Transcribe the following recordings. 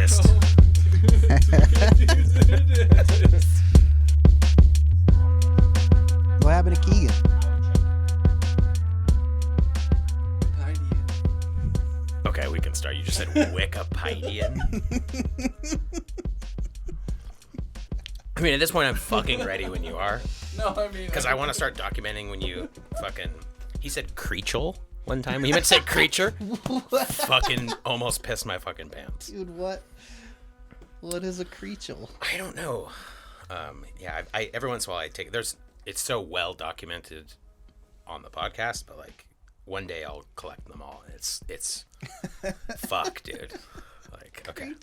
dentist. What happened to Keegan? Okay, we can start. You just said Wikipedia. I mean, at this point, I'm fucking ready when you are. No, I mean... Because I want to start documenting when you fucking... He said creature one time. He meant to say creature. Fucking almost pissed my fucking pants. Dude, what? What is a creature? I don't know. Yeah, I every once in a while I take... It's so well documented on the podcast, but like one day I'll collect them all. It's fuck, dude. Like, okay.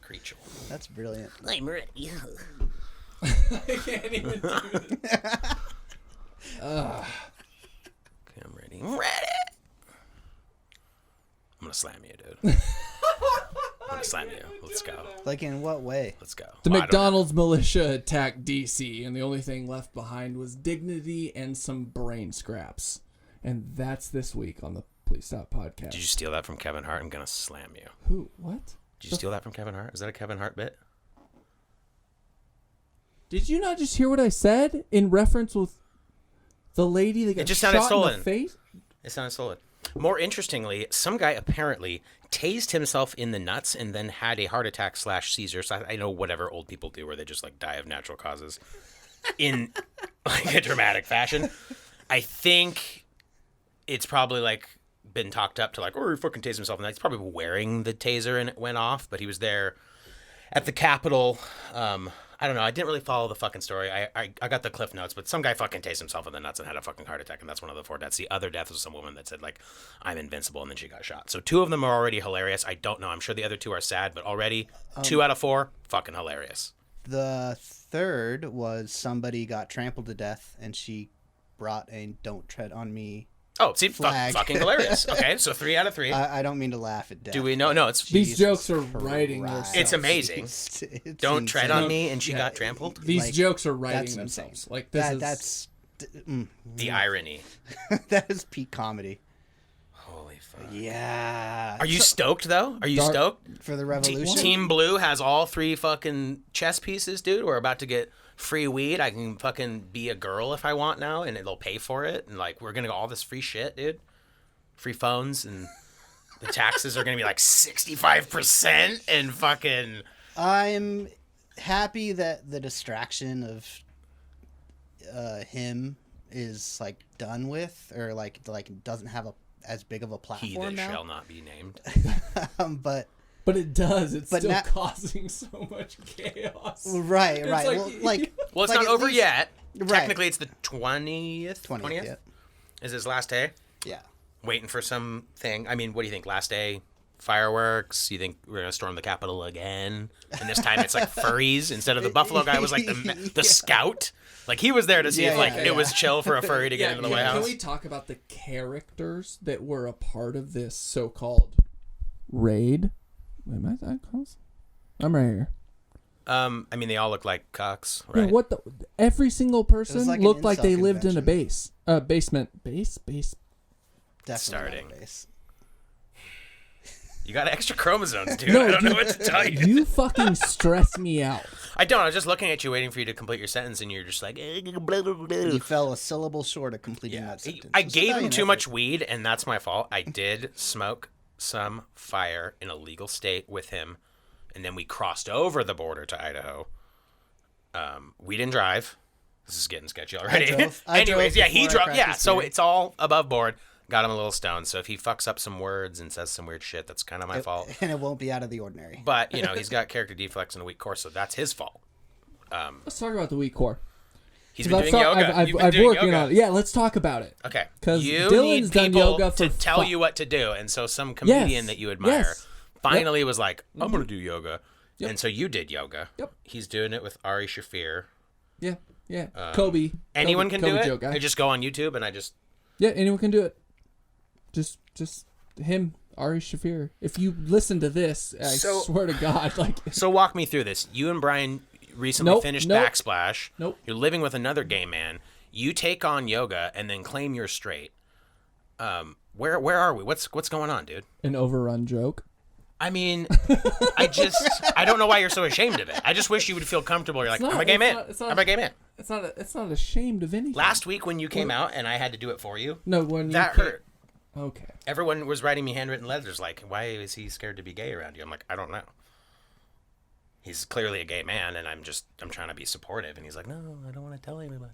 Creature. That's brilliant. I'm ready. I can't even do it. Okay, I'm ready. I'm ready. I'm gonna slam you, dude. I'm gonna slam you. Let's go. Like, in what way? Let's go. The Well, McDonald's militia attacked DC, and the only thing left behind was dignity and some brain scraps. And that's this week on the Please Stop podcast. Did you steal that from Kevin Hart? I'm gonna slam you. Who? What? Did you steal that from Kevin Hart? Is that a Kevin Hart bit? Did you not just hear what I said in reference with the lady that got just shot sounded in stolen. the face? It sounded solid. More interestingly, some guy apparently tased himself in the nuts and then had a heart attack / seizure. So I know whatever old people do where they just like die of natural causes in like a dramatic fashion. I think it's probably like been talked up to like, oh, he fucking tased himself. And he's probably wearing the taser and it went off, but he was there at the Capitol. I don't know. I didn't really follow the fucking story. I got the cliff notes, but some guy fucking tased himself in the nuts and had a fucking heart attack, and that's one of the 4 deaths. The other death was some woman that said, like, I'm invincible, and then she got shot. So 2 of them are already hilarious. I don't know. I'm sure the other 2 are sad, but already 2 out of 4, fucking hilarious. The third was somebody got trampled to death, and she brought a "Don't Tread on Me" Oh, see, flag. fucking hilarious. Okay, so 3 out of 3. I don't mean to laugh at death. Do we know? No, it's These jokes are writing Christ. themselves. It's amazing. It's Don't tread insane. on me, and she got trampled. These Like, jokes are writing that's themselves. insane. Like this That's The irony. that is peak comedy. Holy fuck. Yeah. Are you stoked, though? Are you Dark- stoked? For the revolution? Team Blue has all 3 fucking chess pieces, dude. We're about to get free weed. I can fucking be a girl if I want now, and it'll pay for it. And, like, we're going to get all this free shit, dude. Free phones, and the taxes are going to be, like, 65% and fucking... I'm happy that the distraction of him is, like, done with, or, like doesn't have as big of a platform He that now. shall not be named. But it does. It's But still not- causing so much chaos. right. It's Well, Well, it's like not at over least- yet. Right. Technically, it's the 20th? 20th. Yeah. Is his last day? Yeah. Waiting for something. I mean, what do you think? Last day, fireworks? You think we're gonna storm the Capitol again? And this time it's like furries instead of the Buffalo guy was like the Yeah. scout. Like he was there to see if like it was chill for a furry to get into the White Can House. we talk about the characters that were a part of this so-called raid? Am I that close? I'm right here. I mean, they all look like cocks, right? Yeah, what the? Every single person like an looked like they incel lived in a convention. basement. Base. Definitely Starting. not a base. You got extra chromosomes, dude. No, I don't know dude, what to tell you. You fucking stress me out. I don't. I was just looking at you, waiting for you to complete your sentence, and you're just like, blah, blah, blah. You fell a syllable short of completing Yeah, that sentence. I It's gave him valiant too effort. much weed, and that's my fault. I did smoke some fire in a legal state with him, and then we crossed over the border to Idaho. We didn't drive. This is getting sketchy already. I drove Anyways, yeah, he before I drove. cracked Yeah, his so beer. it's all above board. Got him a little stoned. So if he fucks up some words and says some weird shit, that's kind of my fault. And it won't be out of the ordinary. But you know, he's got character defects and a weak core, so that's his fault. Let's talk about the weak core. He's been doing yoga. I've You've been doing working yoga. on it. Yeah, let's talk about it. Okay. 'Cause you Dylan's need done people yoga to for tell fu- you what to do. And so some comedian that you admire Yes. finally was like, I'm going to do yoga. Yep. And so you did yoga. Yep. He's doing it with Ari Shafir. Yeah. Kobe. Anyone Kobe, can do Kobe it. joke guy. I just go on YouTube and I just... Yeah, anyone can do it. Just him, Ari Shafir. If you listen to this, I So- swear to God, like So walk me through this. You and Brian recently Nope, finished nope. Backsplash. Nope. You're living with another gay man. You take on yoga and then claim you're straight. Where are we? What's going on, dude? an overrun joke. I mean, I don't know why you're so ashamed of it. I just wish you would feel comfortable. You're like, I'm a gay man. I'm a gay man. It's not ashamed of anything. Last week when you came out and I had to do it for you, No, when that hurt. Okay. Everyone was writing me handwritten letters like, why is he scared to be gay around you? I'm like, I don't know. He's clearly a gay man, and I'm trying to be supportive. And he's like, no, I don't want to tell anybody.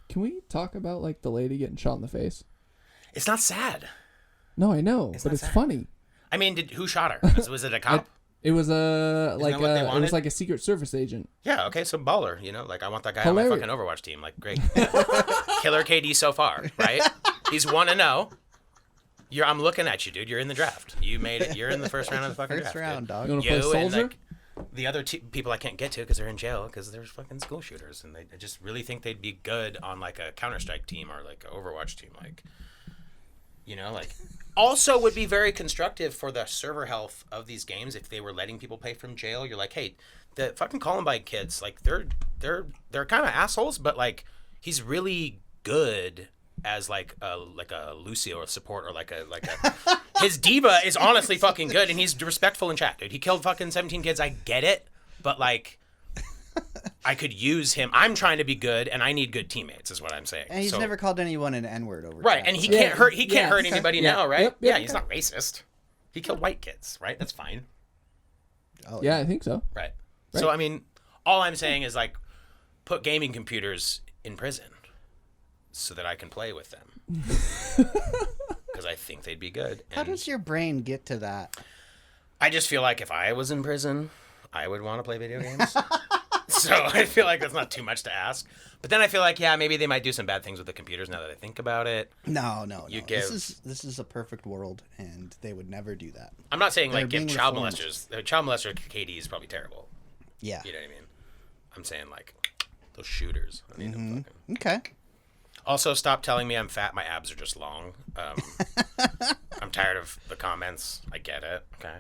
Can we talk about like the lady getting shot in the face? It's not sad. No, I know, It's but not it's sad. funny. I mean, who shot her? Was it a cop? It was that what they it wanted? was like a Secret Service agent. Yeah, okay, so baller, like I want that guy Hilarious. on my fucking Overwatch team. Like, great. Killer KD so far, right? He's 1-0. I'm looking at you, dude. You're in the draft. You made it. You're in the first round of the fucking First draft. round, dude. dog. You want to play And soldier? like the other people I can't get to because they're in jail because they're fucking school shooters, and I just really think they'd be good on like a Counter-Strike team or like an Overwatch team, like also would be very constructive for the server health of these games if they were letting people play from jail. You're like, hey, the fucking Columbine kids, like they're kind of assholes, but like he's really good as like a Lucio or support or like a his diva is honestly fucking good and he's respectful in chat, dude. He killed fucking 17 kids. I get it, but like I could use him. I'm trying to be good and I need good teammates is what I'm saying. And he's never called anyone an N-word over right, chat, and he so- can't hurt anybody Yeah. now, right? Yep, yeah, yep, he's not racist. He killed white kids, right? That's fine. Oh, Yeah, I think so. Right. So I mean, all I'm saying is like put gaming computers in prison so that I can play with them. Because I think they'd be good. How does your brain get to that? I just feel like if I was in prison, I would want to play video games. So I feel like that's not too much to ask. But then I feel like, yeah, maybe they might do some bad things with the computers now that I think about it. No. You This is a perfect world, and they would never do that. I'm not saying like They're give being child reformed. molesters. Child molester KD is probably terrible. Yeah. You know what I mean? I'm saying like those shooters. I need them fucking... Okay. Also, stop telling me I'm fat. My abs are just long. I'm tired of the comments. I get it. Okay.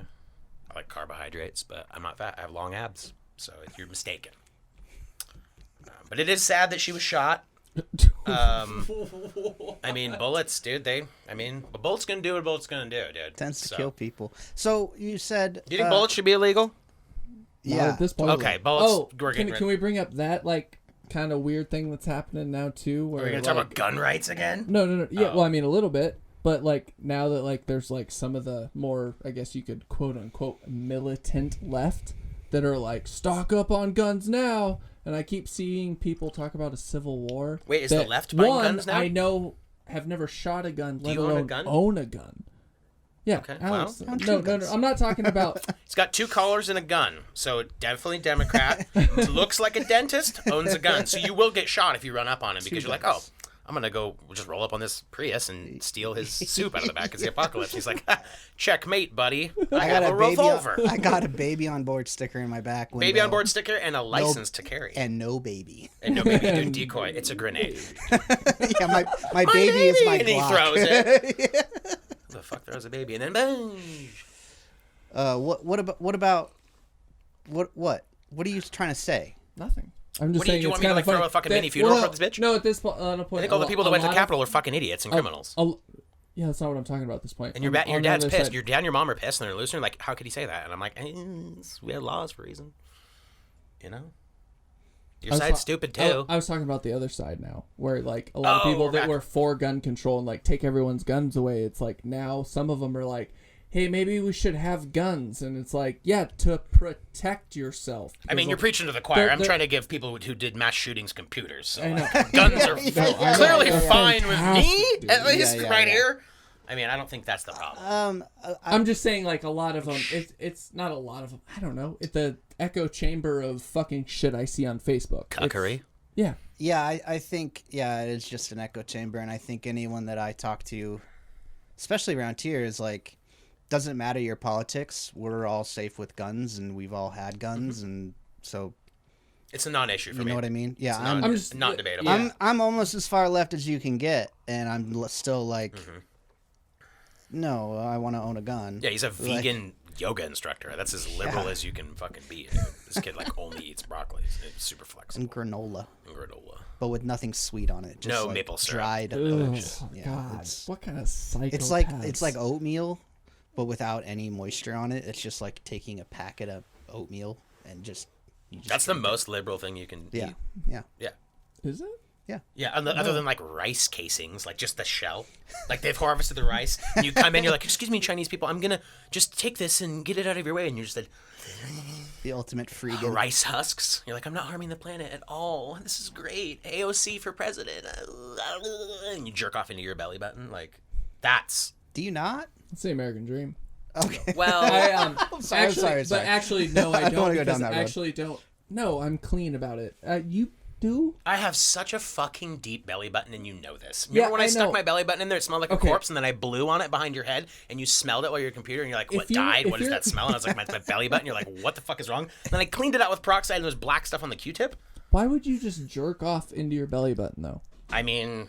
I like carbohydrates, but I'm not fat. I have long abs. So you're mistaken. But it is sad that she was shot. I mean, bullets, dude. A bullet's going to do what a bullet's going to do, dude. Tends to kill people. So you said... Do you think bullets should be illegal? Not Yeah. at this point. Okay, bullets. we're getting can we bring up that like kind of weird thing that's happening now too? Where Are we going to like, talk about gun rights again? No. Yeah, Oh. well, I mean a little bit, but like now that like there's like some of the more, I guess you could quote unquote militant left that are like stock up on guns now, and I keep seeing people talk about a civil war. Wait, is the that, left buying one, guns now? I know have never shot a gun, let you own a alone gun? own a gun. Yeah, Okay, Alex. well. No. I'm not talking about. He's got 2 collars and a gun, so definitely Democrat. Looks like a dentist, owns a gun. So you will get shot if you run up on him because you're like, oh, I'm going to go just roll up on this Prius and steal his soup out of the back. It's the apocalypse. He's like, checkmate, buddy. I have a revolver. I got a baby on board sticker in my back window. Baby on board sticker and a license to carry. And no baby. And no baby, dude, decoy. It's a grenade. Yeah, my baby is my and he Glock. throws it. Who the fuck throws a baby? And then boom. What about are you trying to say? Nothing. I'm just What do you- saying do you it's want me to, kind like, of funny. throw a fucking mini funeral for this bitch? No, at this point, I think all the people that went to the Capitol are fucking idiots and criminals. Yeah, that's not what I'm talking about at this point. And your On the dad's other pissed. side- Your dad and your mom are pissed, and they're losing. Like, how could he say that? And I'm like, we have laws for a reason. You know, your I was side's ta- stupid too. I was talking about the other side now, where like a lot of Oh, people we're that back. were for gun control and like take everyone's guns away. It's like now some of them are like, hey, maybe we should have guns, and it's like, yeah, to protect yourself. I mean, Because, you're like, preaching to the choir. I'm they're- trying to give people who did mass shootings computers. So I know. guns are I know. clearly They're fine with me, fantastic, dude. at least Yeah, right yeah. here. I mean, I don't think that's the problem. I'm just saying, like, a lot of them, it's not a lot of them. I don't know. It's the echo chamber of fucking shit I see on Facebook. Cuckery. Yeah. Yeah, I think it's just an echo chamber, and I think anyone that I talk to, especially around here, is like, doesn't matter your politics. We're all safe with guns, and we've all had guns, and so It's a non-issue for you me. know what I mean? Yeah, It's I'm just not debatable. yeah. I'm almost as far left as you can get, and I'm still like, no, I want to own a gun. Yeah, he's a vegan yoga instructor. That's as liberal as you can fucking be, dude. This kid like only eats broccoli. It's super flexible. And granola, And granola. but with nothing sweet on it. Just No like maple syrup. dried Ugh, oats. Yeah, God, it's what kind of psychopath? it's like oatmeal, but without any moisture on it. It's just like taking a packet of oatmeal and just. That's the most liberal thing you can Yeah, eat. yeah, Yeah. Is it? yeah. Yeah, other than like rice casings, like just the shell. Like they've harvested the rice, and you come in, you're like, excuse me, Chinese people, I'm gonna just take this and get it out of your way. And you're just like, The ultimate freedom. rice husks. You're like, I'm not harming the planet at all. This is great. AOC for president. And you jerk off into your belly button. Like, that's... Do you not? It's the American dream. Okay. Well, Sorry. But actually, no, I I don't don't. wanna go Because down that I road. actually don't. No, I'm clean about it. You do? I have such a fucking deep belly button, and you know this. Yeah, Remember when I stuck know. my belly button in there? It smelled like a Okay. corpse, and then I blew on it behind your head, and you smelled it while you're at your computer, and you're like, what died? What is that smell? And I was like, my belly button. You're like, what the fuck is wrong? And then I cleaned it out with peroxide, and there was black stuff on the Q-tip. Why would you just jerk off into your belly button, though? I mean,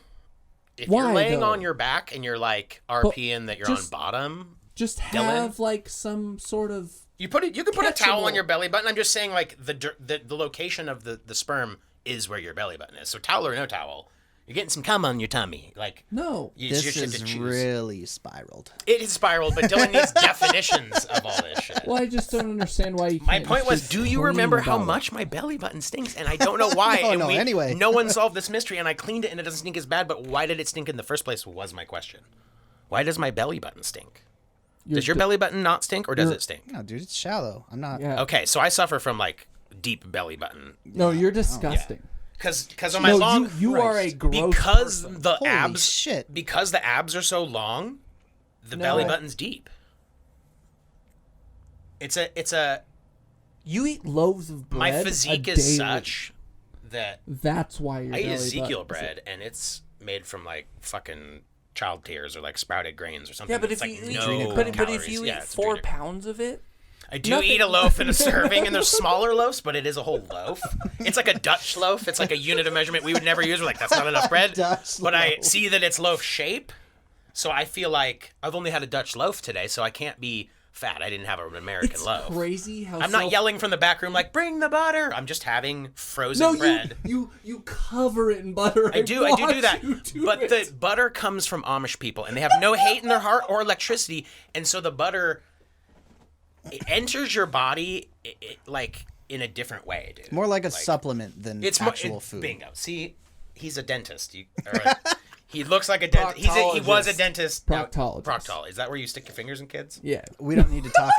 if Why, you're laying though? on your back, and you're like RPing that you're on bottom... Just have, like, some sort of... You can put a towel on Catchable. your belly button. I'm just saying, like, the location of the sperm is where your belly button is. So towel or no towel, you're getting some cum on your tummy. Like, No. it's your This shit to is choose. really spiraled. It is spiraled, but Dylan needs definitions of all this shit. Well, I just don't understand why you can't My point just was, be do you clean remember how about it? much my belly button stinks? And I don't know why. No, anyway. No one solved this mystery, and I cleaned it, and it doesn't stink as bad, but why did it stink in the first place was my question. Why does my belly button stink? Does your belly button not stink, or does it stink? No, dude, it's shallow. I'm not. Yeah. Okay, so I suffer from, like, deep belly button. No, you're disgusting. Because on my No, long... you are a gross because person. the Holy abs shit. because the abs are so long, the No. belly button's deep. It's a You eat loaves of bread. my physique a is daily. such that That's why your I eat belly Ezekiel button- bread, and it's made from like fucking child tears or like sprouted grains or something. Yeah, but It's if like you eat, no but if calories. you Yeah, eat it's 4 Adrenochrome. pounds of it, I do nothing- eat a loaf in a serving, and there's smaller loaves, but it is a whole loaf. It's like a Dutch loaf. It's like a unit of measurement we would never use. We're like, that's not enough bread. Dutch But I loaf. see that it's loaf shape, so I feel like I've only had a Dutch loaf today, so I can't be fat. I didn't have an American It's loaf. crazy how I'm not yelling from the back room like, bring the butter. I'm just having frozen No, bread. you cover it in butter. I do do that. But the butter comes from Amish people, and they have no hate in their heart or electricity, and so the butter it enters your body like in a different way, dude. More like a supplement than It's actual more, food. Bingo. See, he's a dentist. He looks like a dentist. He was a dentist. Proctologist. Proctologist. Is that where you stick your fingers in kids? Yeah. We don't need to talk.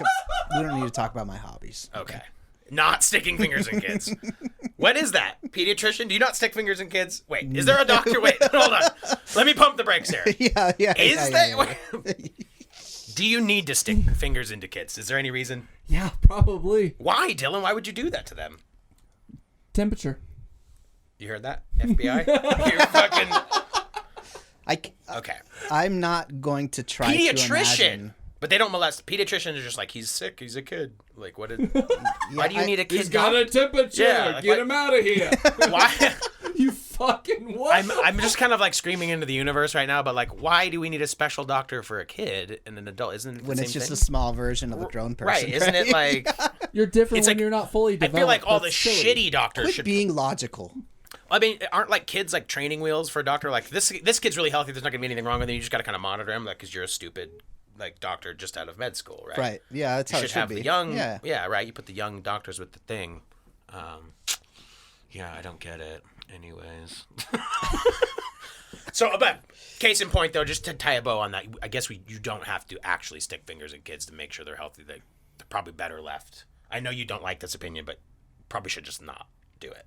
We don't need to talk about my hobbies. Okay. Not sticking fingers in kids. What is that? Pediatrician? Do you not stick fingers in kids? Wait, is there a doctor? Wait, hold on. Let me pump the brakes here. Yeah. Is yeah, that... yeah. Do you need to stick fingers into kids? Is there any reason? Yeah, probably. Why, Dylan? Why would you do that to them? Temperature. You heard that? FBI? You're fucking... Okay. I'm not going to try to Pediatrician. imagine. But they don't molest. Pediatricians are just like, he's sick, he's a kid. Like, what is... why do you need a kid? temperature. Yeah, like, Get him out of here. Why... You fucking what? I'm just kind of like screaming into the universe right now, but like, why do we need a special doctor for a kid and an adult? Isn't it the When same it's just thing? a small version of a grown person. Right? Isn't it like? You're different It's when like- you're not fully I developed. feel like all the That's silly. shitty doctors Quit should. being logical. I mean, aren't like kids like training wheels for a doctor? Like this kid's really healthy. There's not gonna be anything wrong with him. You just gotta kind of monitor him, like, because you're a stupid like doctor just out of med school, right? Right. Yeah, that's You how should it should have be. the young. Yeah. Right. You put the young doctors with the thing. Yeah, I don't get it. Anyways. So, but case in point, though, just to tie a bow on that, I guess you don't have to actually stick fingers in kids to make sure they're healthy. They're probably better left. I know you don't like this opinion, but probably should just not do it.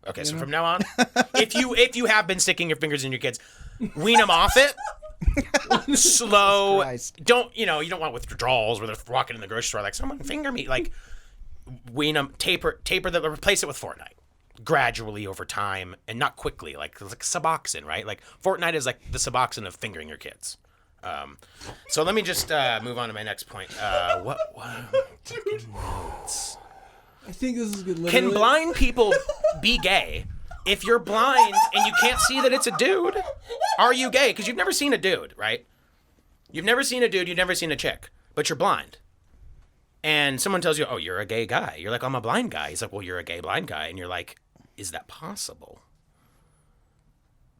Okay, so from now on, if you have been sticking your fingers in your kids, wean them off it. Slow. Christ. You don't want withdrawals where they're walking in the grocery store like, someone finger me. Like, wean them, taper them, replace it with Fortnite. Gradually over time and not quickly, like Suboxone, right? Like Fortnite is like the Suboxone of fingering your kids. So let me just move on to my next point. What notes? I think this is good. Can Literally. blind people be gay? If you're blind and you can't see that it's a dude, are you gay? Because you've never seen a dude, right? You've never seen a dude, you've never seen a chick, but you're blind. And someone tells you, oh, you're a gay guy. You're like, I'm a blind guy. He's like, well, you're a gay blind guy. And you're like, is that possible?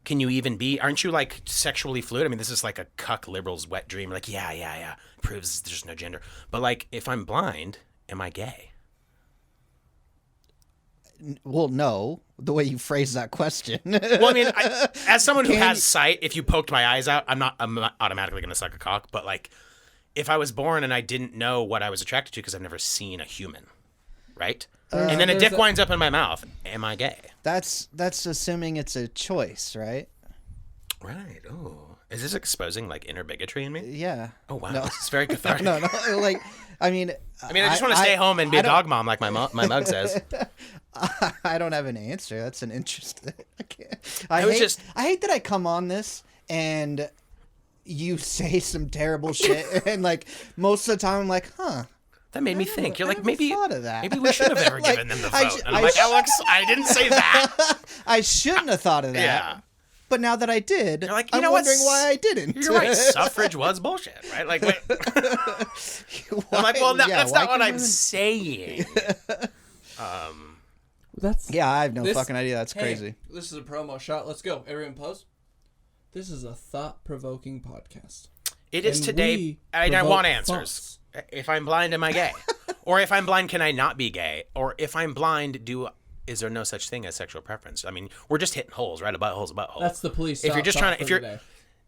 can you even be? Aren't you like sexually fluid? I mean, this is like a cuck liberal's wet dream. Like, yeah. Proves there's no gender. But like, if I'm blind, am I gay? Well, no. The way you phrase that question. Well, I mean, as someone who has sight, if you poked my eyes out, I'm not automatically going to suck a cock. But like, if I was born and I didn't know what I was attracted to because I've never seen a human, right? And then a dick winds up in my mouth. Am I gay? That's assuming it's a choice, right? Right. Oh, is this exposing like inner bigotry in me? Yeah. Oh wow, No. this is very cathartic. No. Like, I mean, I just want to stay home and be a dog mom, like my mug says. I don't have an answer. That's an interesting. I hate that I come on this and you say some terrible shit, and like most of the time I'm like, huh. That made me think. You're like, maybe thought of that. Maybe we should have ever given them the vote. And I'm I like, Alex, I didn't say that. I shouldn't have thought of that. Yeah. But now that I did, You're like, I'm wondering why I didn't. You're right. Suffrage was bullshit, right? Like, wait. I'm like, well, that's not what I'm saying. Yeah, I have no fucking idea. That's crazy. This is a promo shot. Let's go. Everyone pose. This is a thought-provoking podcast. It is today, and I want answers. If I'm blind, am I gay? Or if I'm blind, can I not be gay? Or if I'm blind, is there no such thing as sexual preference? I mean, we're just hitting holes, right? A butthole's a butthole. That's the police. If you're just trying to,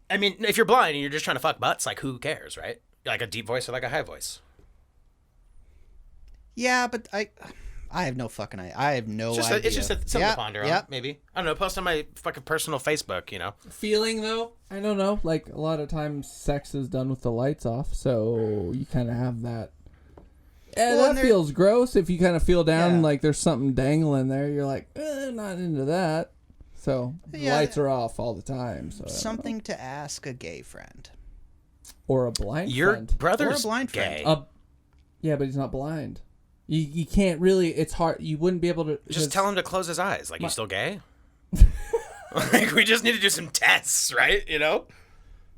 if you're blind and you're just trying to fuck butts, like who cares, right? Like a deep voice or like a high voice. Yeah, but I have no fucking idea. I have no idea. It's just something to ponder on, maybe. I don't know. Post on my fucking personal Facebook, you know. Feeling though, I don't know. Like a lot of times, sex is done with the lights off, so you kind of have that. That feels gross. If you kind of feel down, like there's something dangling there, you're like, not into that. So the lights are off all the time. So something to ask a gay friend or a blind Your friend. brother's or a blind gay. friend. Yeah, but he's not blind. You can't really. It's hard. You wouldn't be able to. Just tell him to close his eyes. Like, you still gay? Like, we just need to do some tests, right? You know?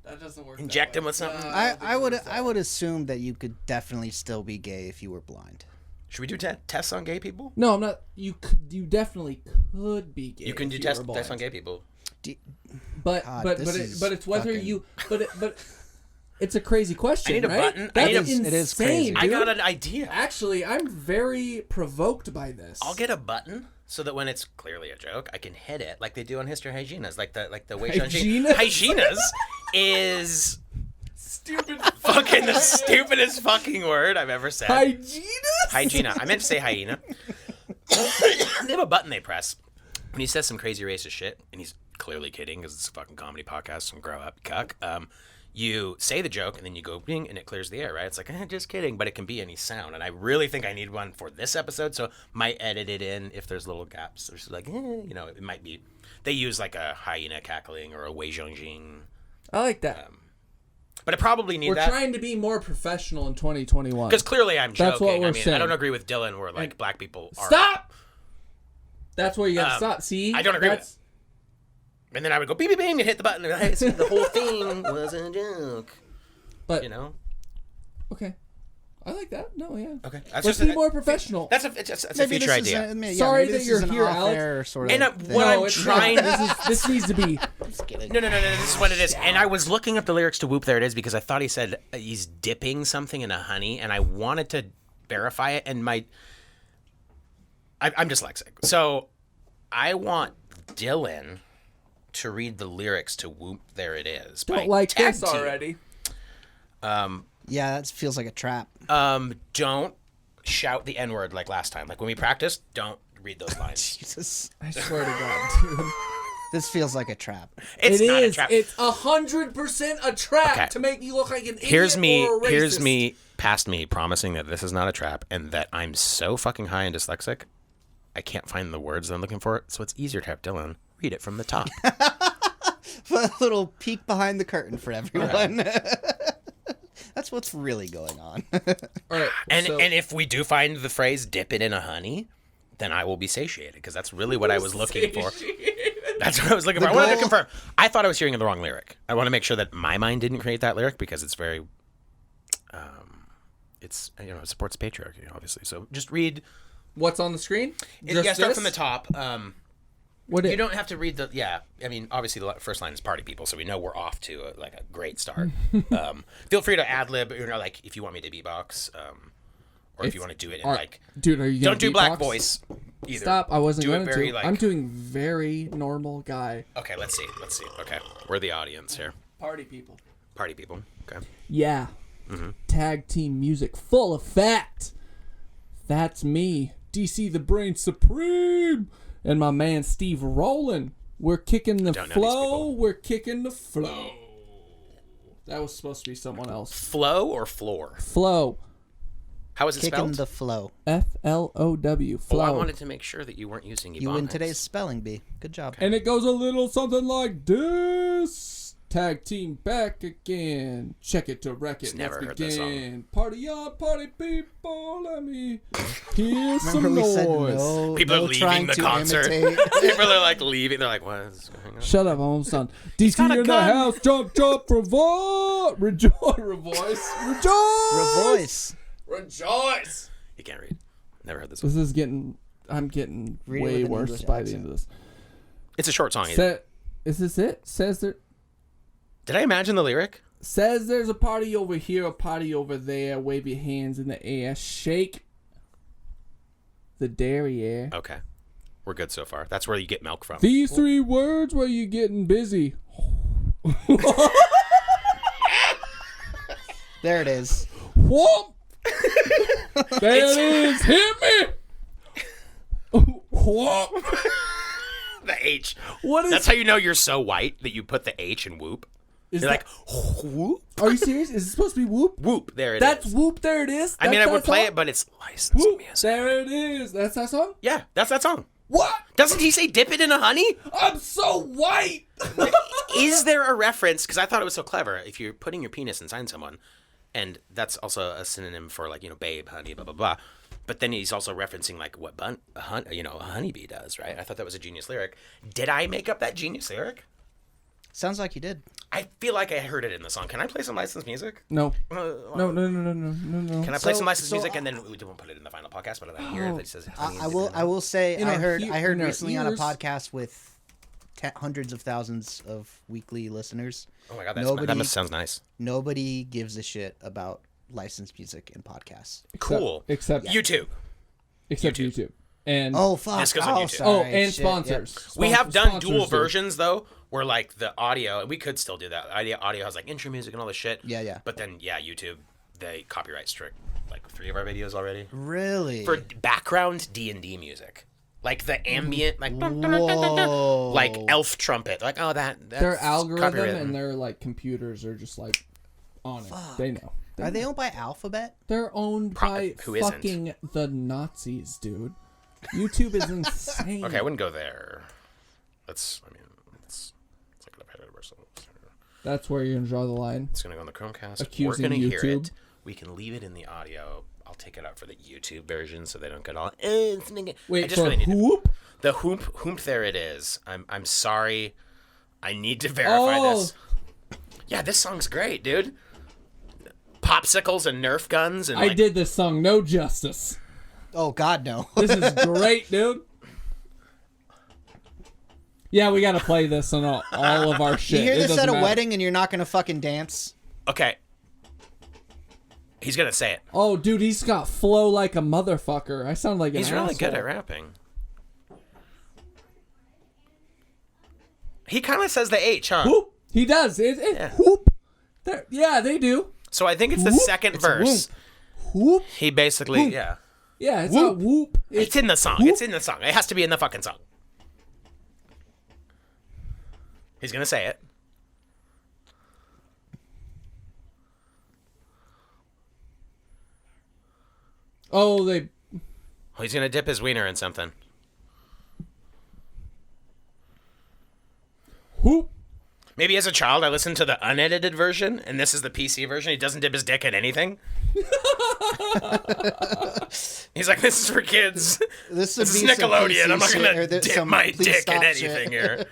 That doesn't work. Inject him with something. I would assume that you could definitely still be gay if you were blind. Should we do tests on gay people? No, I'm not. You definitely could be gay. You can do tests on gay people. But it's whether you. But it's a crazy question. I need a right? button. That's insane. It is crazy. I got an idea. Actually, I'm very provoked by this. I'll get a button so that when it's clearly a joke, I can hit it like they do on History Hygienas, like the way Hygienas is stupid. Fucking the stupidest fucking word I've ever said. Hygiena. I meant to say hyena. They have a button they press when he says some crazy racist shit, and he's clearly kidding because it's a fucking comedy podcast and grow up, cuck. You say the joke and then you go bing and it clears the air, right? It's like, just kidding, but it can be any sound. And I really think I need one for this episode, so might edit it in if there's little gaps. There's like, you know, it might be. They use like a hyena cackling or a wei zhongjing. I like that. But it probably need We're that. We're trying to be more professional in 2021. Because clearly I'm joking. That's what we're saying. I don't agree with Dylan where like black people are. Stop! That's where you gotta stop. See? I don't agree with it. And then I would go beep beep bing and hit the button and I'd say the whole thing was a joke. But you know. Okay. I like that. No, yeah. Okay. Let's be more professional. That's a future idea. Sorry that you're here, Alex. Sort of and what I'm trying this needs to be. Just kidding. No. This is what it is. And I was looking up the lyrics to Whoop There It Is because I thought he said he's dipping something in a honey, and I wanted to verify it. And I'm dyslexic, so I want Dylan to read the lyrics to Whoop There It Is. Don't like this already. Yeah, that feels like a trap. Don't shout the N-word like last time. Like when we practiced, don't read those lines. Jesus. I swear to God, dude. This feels like a trap. It's not a trap. It's 100% a trap to make you look like an idiot Here's me past me promising that this is not a trap and that I'm so fucking high and dyslexic, I can't find the words that I'm looking for, so it's easier to have Dylan read it from the top. A little peek behind the curtain for everyone. That's what's really going on. All right, and if we do find the phrase "dip it in a honey," then I will be satiated because that's really what I was looking for. That's what I was looking for. I wanted to confirm. I thought I was hearing the wrong lyric. I want to make sure that my mind didn't create that lyric because it's very, it supports patriarchy, obviously. So just read what's on the screen. Start from the top. What You don't have to read the. Yeah, I mean, obviously the first line is party people, so we know we're off to a great start. Feel free to ad lib, like if you want me to beatbox, or if you want to do it in dude, are you gonna don't do black beatbox? voice either. Stop! I wasn't do going it very, to. I'm doing very normal guy. Okay, let's see. Okay, we're the audience here. Party people. Party people. Okay. Yeah. Tag team music full effect. That's me, DC the Brain Supreme, and my man Steve Rowland. We're kicking the flow. We're kicking the flow. That was supposed to be someone else. Flow or floor? Flow. How is it Kicking spelled? the flow. Flow. Flow. Oh, I wanted to make sure that you weren't using ebonics. You win today's spelling bee. Good job. And it goes a little something like this. Tag team back again. Check it to wreck it. Never Let's heard this begin. Party on, party people. Let me hear some Remember we said noise. no, People no are leaving trying the to concert. imitate. People are like leaving. They're like, what is going on? Shut up, I'm almost done. DC got a in the gun. house. Jump, revolt. Rejoice. Revoice. Rejoice. You can't read. Never heard this one. This is getting. I'm getting Read it way with an worse English by the accent. end of this. It's a short song. Is this it? Says there. Did I imagine the lyric? Says there's a party over here, a party over there. Wave your hands in the air. Shake the derriere. Okay. We're good so far. That's where you get milk from. These three words where you getting busy. There it is. Whoop! There it is. Hit me. Whoop! The H. What is? That's how you know you're so white that you put the H in whoop. Is You're that, like, whoop. are you serious? Is it supposed to be whoop? Whoop. There it is. That's whoop. There it is. I mean, I That's would that play song? it, but it's licensed Whoop. music. There it is. That's that song. Yeah, that's that song. What? Doesn't he say dip it in a honey? I'm so white. Is there a reference? Because I thought it was so clever. If you're putting your penis inside someone, and that's also a synonym for like, babe, honey, blah, blah, blah. But then he's also referencing like what a honeybee does, right? I thought that was a genius lyric. Did I make up that genius lyric? Sounds like you did. I feel like I heard it in the song. Can I play some licensed music? No. No. No. Can I play some licensed so music and then we won't put it in the final podcast? But I hear that it says honey. I will say In I our heard in our recently on a ears. podcast with hundreds of thousands of weekly listeners. Oh my god, that must sound nice. Nobody gives a shit about licensed music and podcasts. Cool. Except YouTube. YouTube. And Oh fuck! This goes on YouTube. sorry, and shit, sponsors. We have done Sponsors dual do. versions though, where like the audio, and we could still do that. Audio has like intro music and all this shit. Yeah. But then YouTube, they copyright strict like 3 of our videos already Really? for background D&D music, like the ambient, like dun, dun, dun, dun, dun, dun, Whoa. like elf trumpet, like that's Their algorithm copyrighted. and their like computers are just like on it. They know. Are they owned by Alphabet? They're owned by Who isn't? fucking the Nazis, dude. YouTube is insane. Okay, I wouldn't go there. Let's look at a reversal. That's where you're gonna draw the line. It's gonna go on the Chromecast. Accusing We're gonna hear YouTube. it. We can leave it in the audio. I'll take it out for the YouTube version so they don't get all. Wait, I just for really need to- whoop? The hoomp. There it is. I'm sorry. I need to verify this. Yeah, this song's great, dude. Popsicles and Nerf guns and I did this song no justice. Oh God, no. This is great, dude. Yeah, we gotta play this on all of our shit. You hear It this doesn't at a matter. wedding and you're not gonna fucking dance? Okay. He's gonna say it. Oh, dude, he's got flow like a motherfucker. I sound like an He's really good asshole. at rapping. He kind of says the H, huh? Whoop. He does. Yeah. Whoop. There, yeah, they do. So I think it's the Whoop. second It's verse. Whoop. He basically, Whoop. yeah. Yeah, it's Whoop. not whoop. It's in the song. whoop. It's in the song. It has to be in the fucking song. He's gonna say it. Oh, they. Oh, he's gonna dip his wiener in something. Whoop. Maybe as a child I listened to the unedited version, and this is the PC version. He doesn't dip his dick in anything. He's like, this is for kids. This would This is be some Nickelodeon. PC I'm not shit, gonna or dip some my please dick in stop anything shit. here.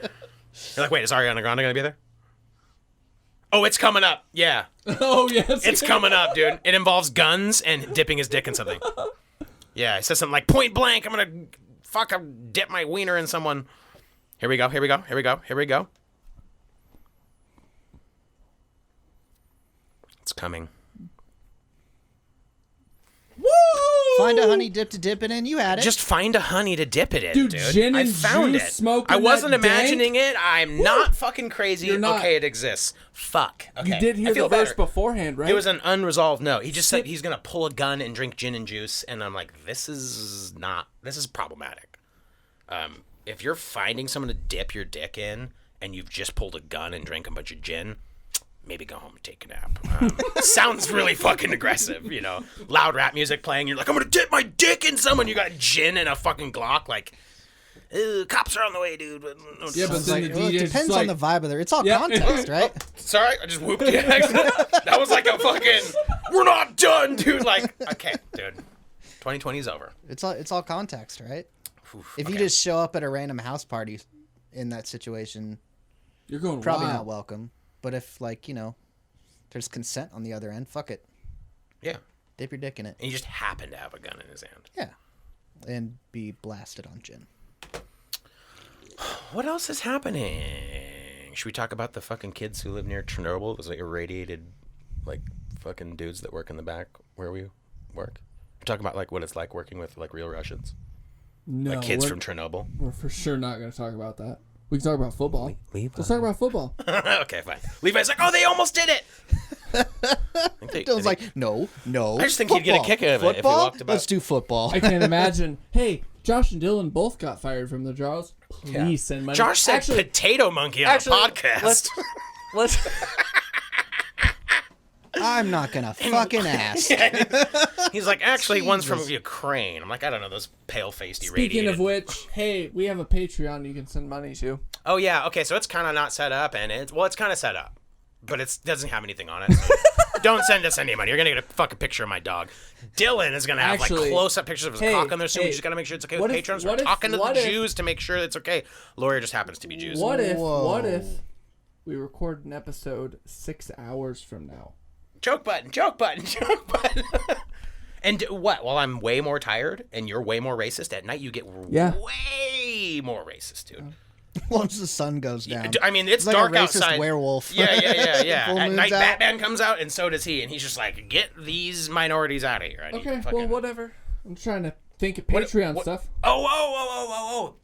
You're like, wait, is Ariana Grande gonna be there? Oh, it's coming up. Yeah, Oh, yes. it's coming up, dude. It involves guns and dipping his dick in something. Yeah, he says something like, point blank, I'm gonna dip my wiener in someone. Here we go. Here we go. Here we go. Here we go. It's coming. Woo! Find a honey dip to dip it in. You had it. Just find a honey to dip it in, Dude, dude. gin I and found juice it. smoking I wasn't that imagining dank? it. I'm not fucking crazy. You're not. Okay, it exists. Fuck. Okay. You did I hear the feel verse better. beforehand, right? It was an unresolved note. He just said he's gonna pull a gun and drink gin and juice, and I'm like, this is problematic. If you're finding someone to dip your dick in, and you've just pulled a gun and drank a bunch of gin, maybe go home and take a nap. Sounds really fucking aggressive, you know. Loud rap music playing. You're like, I'm gonna dip my dick in someone. You got gin and a fucking Glock. Like, cops are on the way, dude. Yeah, but It's then like, the well, it DJ's depends like, on the vibe of it. It's all Yeah. context, right? Sorry, I just whooped you. That was like a fucking, we're not done, dude. Like, okay, dude. 2020 is over. It's all context, right? Oof, If you okay. just show up at a random house party in that situation, You're going probably wild. not welcome. But if, like, you know, there's consent on the other end, fuck it. Yeah. Dip your dick in it. And he just happened to have a gun in his hand. Yeah. And be blasted on gin. What else is happening? Should we talk about the fucking kids who live near Chernobyl? Those like irradiated, like fucking dudes that work in the back where we work. We're talking about like what it's like working with like real Russians, No, like kids we're, from Chernobyl. we're for sure not going to talk about that. We can talk about football. Levi. Let's talk about football. Okay, fine. Levi's like, oh, they almost did it. Dylan's like, no. I just think he'd get a kick out of it if he Football? walked about. Let's do football. I can't imagine. Hey, Josh and Dylan both got fired from their jobs. Please send money. Josh said Actually, potato monkey on actually, a podcast. let's I'm not gonna fucking ask. He's like, actually, one's from Jesus. Ukraine. I'm like, I don't know, those pale-faced Speaking irradiated. of which, hey, we have a Patreon you can send money to. Oh, yeah, okay, so it's kind of not set up, and it's kind of set up, but it doesn't have anything on it, so don't send us any money. You're going to get a fucking picture of my dog. Dylan is going to have, Actually, like, close-up pictures of his hey, cock on there soon. hey, We just got to make sure it's okay what with if- patrons. what We're if- talking to the what if- Jews to make sure it's okay. Lawyer just happens to be Jews. What Whoa. if we record an episode 6 hours from now? Joke button, joke button, joke button. And what? While I'm way more tired and you're way more racist at night, you get Yeah. way more racist, dude. Once the sun goes down. I mean, it's It's like dark a racist outside. werewolf. Yeah. Full At moon's night, out. Batman comes out, and so does he, and he's just like, "Get these minorities out of here." I need Okay, fucking... well, whatever. I'm trying to think of What- Patreon what- stuff. Oh.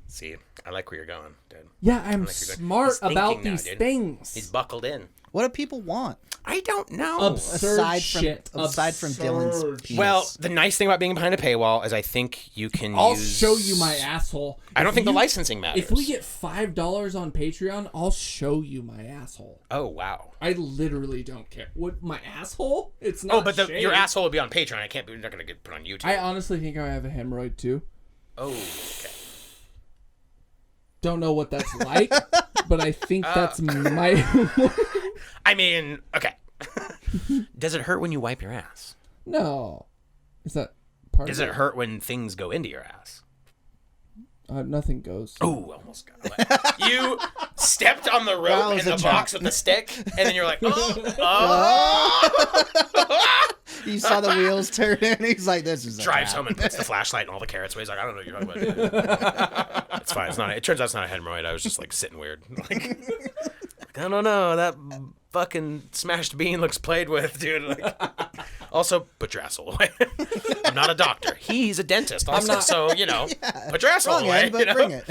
See, I like where you're going, dude. Yeah, I'm like you're good. smart He's thinking about now, these dude. things. He's buckled in. What do people want? I don't know. Absurd Aside shit. from Dylan's Absurd penis. Well, the nice thing about being behind a paywall is I think you can I'll use... show you my asshole. I don't If think the you- licensing matters. If we get $5 on Patreon, I'll show you my asshole. Oh, wow. I literally don't care. What, my asshole? It's not. Oh, but your shaved. asshole will be on Patreon. You're not going to get put on YouTube. I honestly think I have a hemorrhoid too. Oh, okay. Don't know what that's like, but I think that's my. I mean, okay. Does it hurt when you wipe your ass? No, is that part? Does of it hurt when things go into your ass? Nothing goes. Oh, almost got it. You stepped on the That rope was in a the box with the stick, and then you're like, oh. You saw the wheels turn, and he's like, "This is a Drives trap." home and puts the flashlight and all the carrots away. He's like, I don't know what you're talking about. It's fine. It's not. It turns out it's not a hemorrhoid. I was just like sitting weird. Like, I don't know. That fucking smashed bean looks played with, dude. Like, also, put your asshole away. I'm not a doctor. He's a dentist. Also, not- so put your asshole Wrong away. end, but bring it.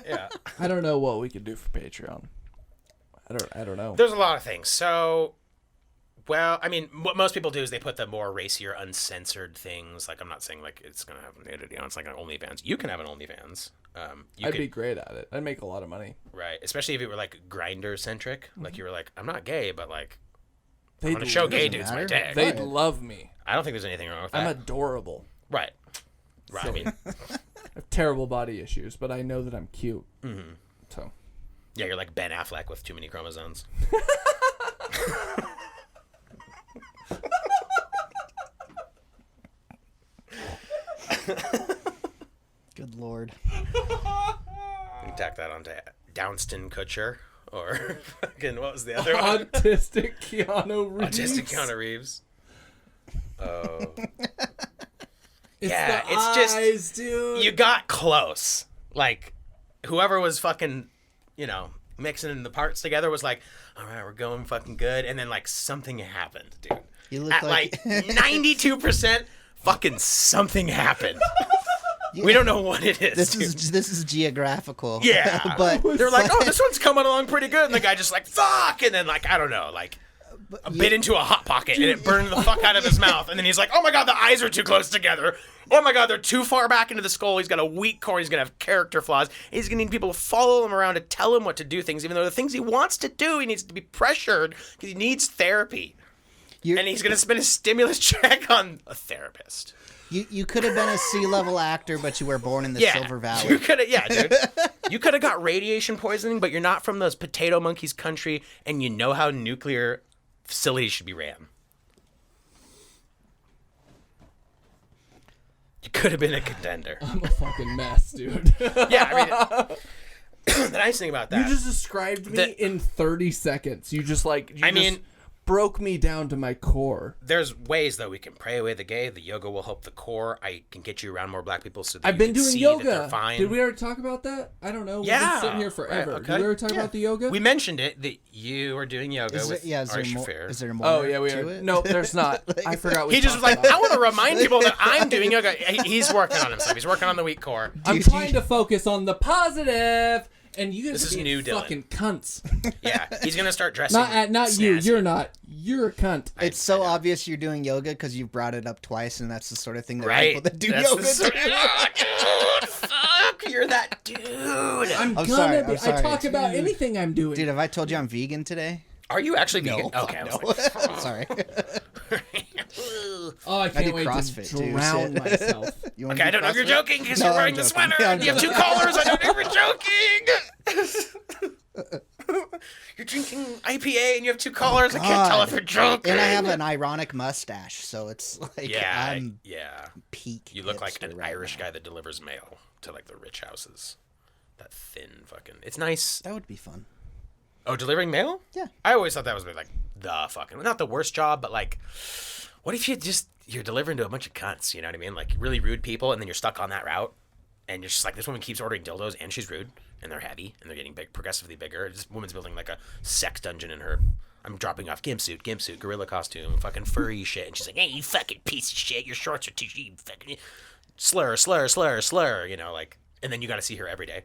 Yeah. I don't know what we could do for Patreon. I don't know. There's a lot of things. So, well, I mean, what most people do is they put the more racier, uncensored things. Like, I'm not saying like it's gonna have nudity on. It's like an OnlyFans. You can have an OnlyFans. I'd be great at it. I'd make a lot of money. right, especially if it were like grinder centric. Like you were like, I'm not gay, but like I'm They'd gonna show gay doesn't dudes my matter. dick. They'd Right. love me. I don't think there's anything wrong with that. I'm adorable. Right. Right. I mean, I have terrible body issues, but I know that I'm cute. Mm-hmm. So yeah, you're like Ben Affleck with too many chromosomes. Good lord. You can tack that onto Downston Kutcher or fucking what was the other one? autistic Keanu Reeves. Autistic Keanu Reeves. Oh. It's Yeah, the it's just- eyes, dude. You got close. Like, whoever was fucking, mixing the parts together was like, all right, we're going fucking good. And then like something happened, dude. You look At like 92%, fucking something happened. We don't know what it is. This is geographical. Yeah. But they're like, oh, this one's coming along pretty good. And the guy just like, fuck. And then like, I don't know, like bit into a Hot Pocket and it burned the fuck out of his mouth. And then he's like, oh my God, the eyes are too close together. Oh my God, they're too far back into the skull. He's got a weak core. He's going to have character flaws. He's going to need people to follow him around to tell him what to do things, even though the things he wants to do, he needs to be pressured because he needs therapy. And he's going to spend a stimulus check on a therapist. You could have been a C-level actor, but you were born in the Silver Valley. You could have, dude. You could have got radiation poisoning, but you're not from those potato monkeys country, and you know how nuclear facilities should be ran. You could have been a contender. I'm a fucking mess, dude. Yeah, I mean, the nice thing about that. You just described me in 30 seconds. You just broke me down to my core. There's ways though we can pray away the gay. The yoga will help the core. I can get you around more black people so that I've been doing yoga. That they're fine. Did we already talk about that? I don't know. Yeah. We've been sitting here forever. Right, okay. Did we already talk about the yoga? We mentioned it that you are doing yoga with Arsh Shafir. Is there more Oh yeah, we to are. it? No, there's not. I forgot. He just was like, I want to remind people that I'm doing yoga. He's working on himself. He's working on the weak core. I'm trying to focus on the positive. And you guys This are is new, Dylan. fucking cunts. Yeah, he's gonna start dressing. Not you. snazzy. You're not. You're a cunt. It's so obvious you're doing yoga because you've brought it up twice, and that's the sort of thing that Right. people that do That's yoga the sort- do. Oh, dude, fuck, you're that dude. I'm gonna sorry, be. I'm sorry. I talk about anything I'm doing. Dude, have I told you I'm vegan today? Are you actually vegan? No, Okay, I fuck was no. like, Sorry. Oh, I can't do wait CrossFit, to too, drown shit. myself. You wanna okay, I do don't know if you're CrossFit? joking because No, you're I'm wearing the joking. sweater. Yeah, I'm You have two joking. collars. I don't know if you're joking. You're drinking IPA and you have two collars. I can't tell if you're joking. And I have an ironic mustache, so it's like Yeah, I'm yeah. peak. You look like hipster an right Irish now. guy that delivers mail to like the rich houses. That thin fucking. It's nice. That would be fun. Oh, delivering mail? Yeah. I always thought that was like the fucking, not the worst job, but like, what if you're delivering to a bunch of cunts, you know what I mean? Like really rude people, and then you're stuck on that route, and you're just like, this woman keeps ordering dildos, and she's rude, and they're heavy, and they're getting big, progressively bigger. This woman's building like a sex dungeon in her. I'm dropping off gimp suit, gorilla costume, fucking furry shit, and she's like, hey, you fucking piece of shit, your shorts are too, you fucking slur, you know, like, and then you got to see her every day.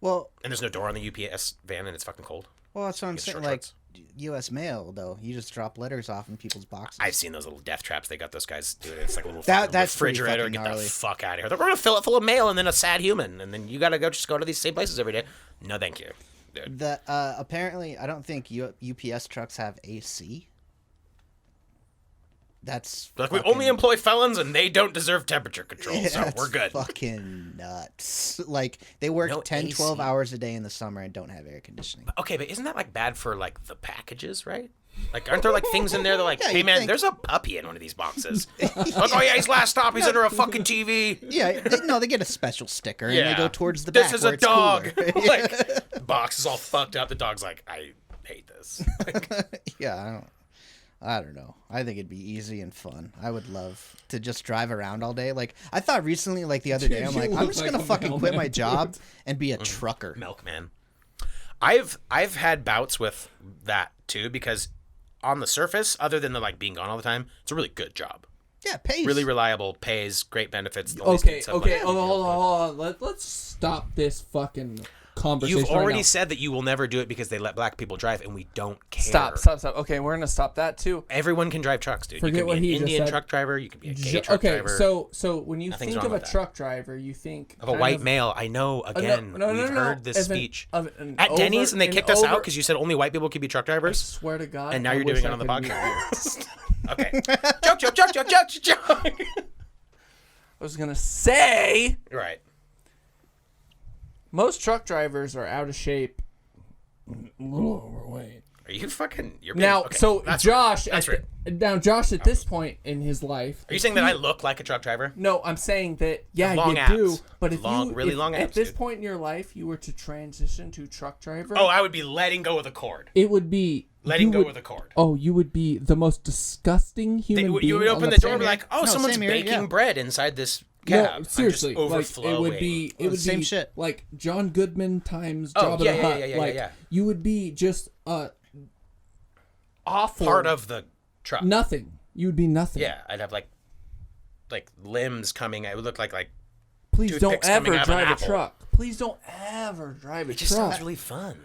Well, And there's no door on the UPS van, and it's fucking cold. well, that's what I'm Get saying. short Like shorts. U.S. mail, though, you just drop letters off in people's boxes. I've seen those little death traps they got those guys doing. It's like a little That's fucking pretty refrigerator. fucking Get gnarly. the fuck out of here. We're gonna fill it full of mail and then a sad human, and then you gotta just go to these same places every day. No, thank you, dude. The apparently, I don't think UPS trucks have AC. That's Like we only employ felons, and they don't deserve temperature control, so that's we're good. Fucking nuts. Like they work No 10, AC. 12 hours a day in the summer and don't have air conditioning. Okay, but isn't that like bad for like the packages, right? Like, aren't there like things in there that like, Yeah, hey you'd man, think. there's a puppy in one of these boxes. Like, oh yeah, he's last stop. He's under a fucking TV. Yeah, they get a special sticker and they go towards the This back. is where a it's dog. cooler. Like, the box is all fucked up. The dog's like, I hate this. Like, Yeah, I don't know. I think it'd be easy and fun. I would love to just drive around all day. Like I thought recently, like the other day, I'm you like, I'm look just like gonna a fucking quit mailman, my job dude. and be a trucker. Milkman. I've had bouts with that too, because on the surface, other than the like being gone all the time, it's a really good job. Yeah, pays. Really reliable, pays, great benefits. The only Okay, states have, okay. like- Hold on. Let's stop this fucking conversation. You've right already now. said that you will never do it because they let black people drive, and we don't care. Stop. Okay, we're gonna stop that too. Everyone can drive trucks, dude. Forget you what can be he an just Indian said. truck driver. You can be a gay truck Okay, driver. so when you Nothing's think wrong of a with that. truck driver, you think of a kind white of- male, I know. Again, no, we've heard this As an- speech of an at Denny's, over- and they an kicked us out over- because you said only white people can be truck drivers. Swear to God. And now I you're wish doing it I on the could meet podcast. you. Okay. Joke. I was gonna say Right. most truck drivers are out of shape. A little overweight. Are you fucking? You're being, Now, okay, so that's Josh, Right. That's right. Josh, at this point in his life, Are you saying that I look like a truck driver? No, I'm saying that yeah, Long you abs. do. But if Really if long at abs, this dude. point in your life you were to transition to truck driver, Oh, I would be letting go of the cord. it would be Letting you go would- of the cord. Oh, you would be the most disgusting human being. You would on open the the door and be planet. like, oh, No, someone's same here, baking yeah. bread inside this gab. No, seriously, I'm just like overflowing. it would be Same shit. like John Goodman times Oh, Jabba yeah, the yeah, Hutt. yeah, yeah, like yeah. you would be just awful. Part of the truck. nothing. You would be nothing. Yeah, I'd have like limbs coming. It would look like Please don't toothpicks coming ever out of an drive a apple. truck. Please don't ever drive a It just truck. sounds really fun.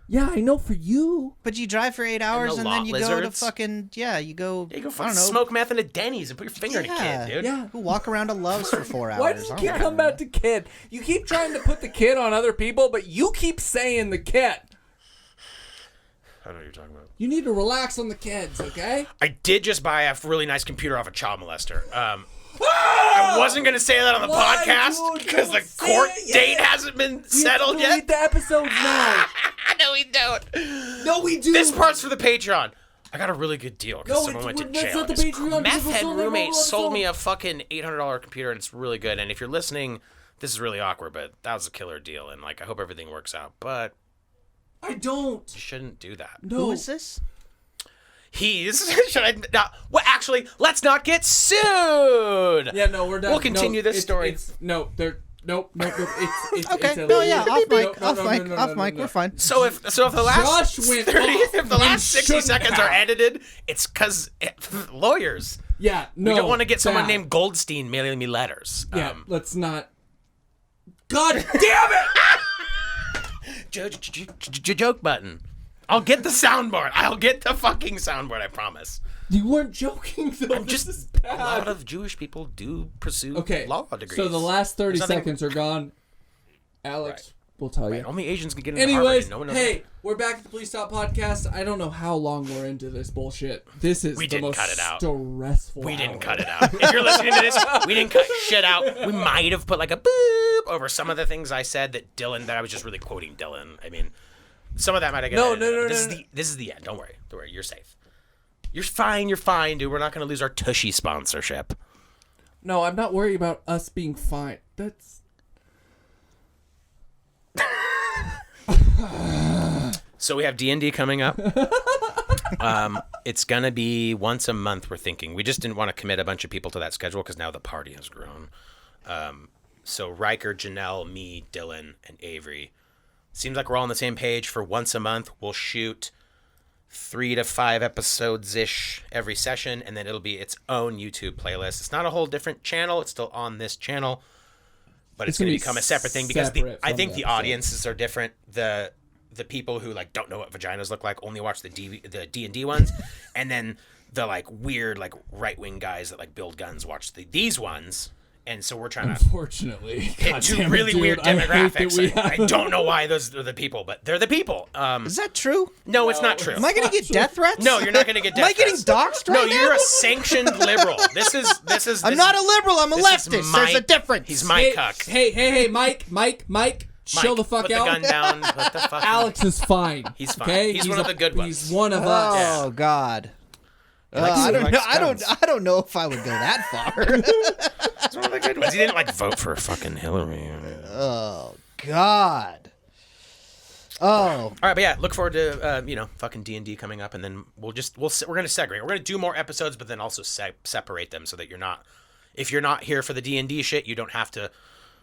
Yeah, I know for you. But you drive for 8 hours the and, lot then you go to lizards. fucking you go. Yeah, you go I fucking don't know. smoke meth in a Denny's and put your finger in a kid, dude. Yeah. Go walk around to Love's for 4 hours. Why does I you don't keep know. come back to kid? You keep trying to put the kid on other people, but you keep saying the kid. I don't know what you're talking about. You need to relax on the kids, okay? I did just buy a really nice computer off a child molester. I wasn't going to say that on the Why, podcast dude? because the Don't say court it yet. date hasn't been settled We yet. read the episodes now. No, we don't. No, we do. This part's for the Patreon. I got a really good deal because No, someone went to that's jail. not the This Patreon. meth This head was roommate on sold me episode. a fucking $800 computer and it's really good. And if you're listening, this is really awkward, but that was a killer deal. And like, I hope everything works out. But I don't. you shouldn't do that. No. Who is this? Should I not? Well, actually, let's not get sued. Yeah, no, we're done. We'll continue this story. Nope. Nope. It's Okay. It's a No, yeah. Off mic. Nope, no, Off no, mic. no, off no, mic. no. We're fine. So if the last Josh went 30, off if the and last 60 shouldn't seconds are have. edited, it's because lawyers. Yeah, no. We don't want to get someone bad. named Goldstein mailing me letters. Yeah, let's not. God damn it! Joke button. I'll get the soundboard. I'll get the fucking soundboard. I promise. You weren't joking though. I'm This just is a lot bad. of Jewish people do pursue Okay. law degrees. So the last 30 There's nothing- seconds are gone. Alex will tell you. Right, only Asians can get into Harvard. Anyways, and no one knows. hey, we're back at the Please Stop podcast. I don't know how long we're into this bullshit. This is We the didn't most cut it out. stressful. We didn't hour. cut it out. If you're listening to this, we didn't cut shit out. We might have put like a boop over some of the things I said that I was just really quoting Dylan. I mean, some of that might have gotten edited out. This is the end. Don't worry. You're safe. You're fine, dude. We're not going to lose our Tushy sponsorship. No, I'm not worried about us being fine. That's So we have D&D coming up. It's going to be once a month, we're thinking. We just didn't want to commit a bunch of people to that schedule because now the party has grown. So Riker, Janelle, me, Dylan, and Avery. Seems like we're all on the same page for once a month. We'll shoot 3 to 5 episodes-ish every session, and then it'll be its own YouTube playlist. It's not a whole different channel. It's still on this channel, but it's going to become a separate thing because I think the audiences are different. The people who like don't know what vaginas look like only watch the D&D ones, and then the like weird like right-wing guys that like build guns watch these ones. And so we're trying to unfortunately hit two damn it, really dude. weird I hate that demographics. we I have- don't know why those are the people, but they're the people. Is that true? No, it's not true. Am I gonna get death threats? No, you're not going to get death Am I getting threats. doxxed No, right now? you're a sanctioned liberal. This is. I'm not a liberal. I'm a this is leftist. my- There's a difference. He's my Hey, cuck. hey, Mike, chill Mike, the fuck put out. the gun down. Put the fuck. Alex is fine. He's fine. Okay? He's one of the good ones. He's one of us. Oh God. likes- I he don't likes know. guns. I don't know if I would go that far. He's one of the good ones. He didn't like vote for fucking Hillary. Oh God. Oh. All right, but yeah, look forward to fucking D&D coming up, and then we're gonna segregate. We're gonna do more episodes, but then also separate them so that if you're not here for the D&D shit, you don't have to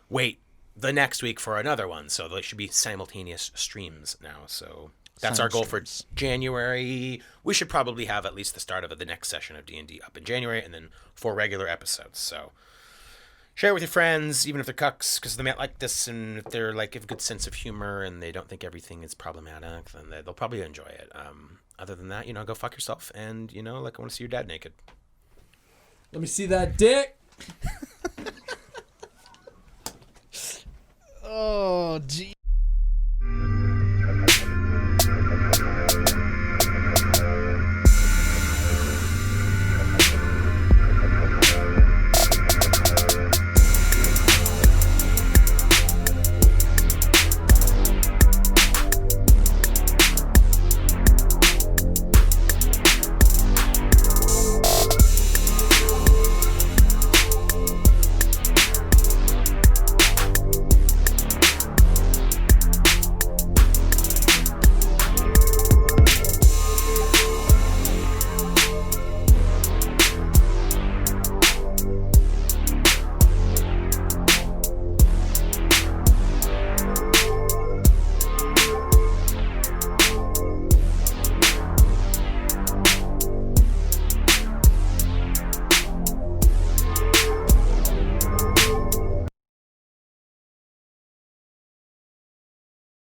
wait the next week for another one. So there should be simultaneous streams now. So that's our goal for January. We should probably have at least the start of the next session of D&D up in January, and then 4 regular episodes. So share it with your friends, even if they're cucks, because they might like this, and if they're like have a good sense of humor and they don't think everything is problematic, then they'll probably enjoy it. Other than that, go fuck yourself, and I want to see your dad naked. Let me see that dick. Oh, gee.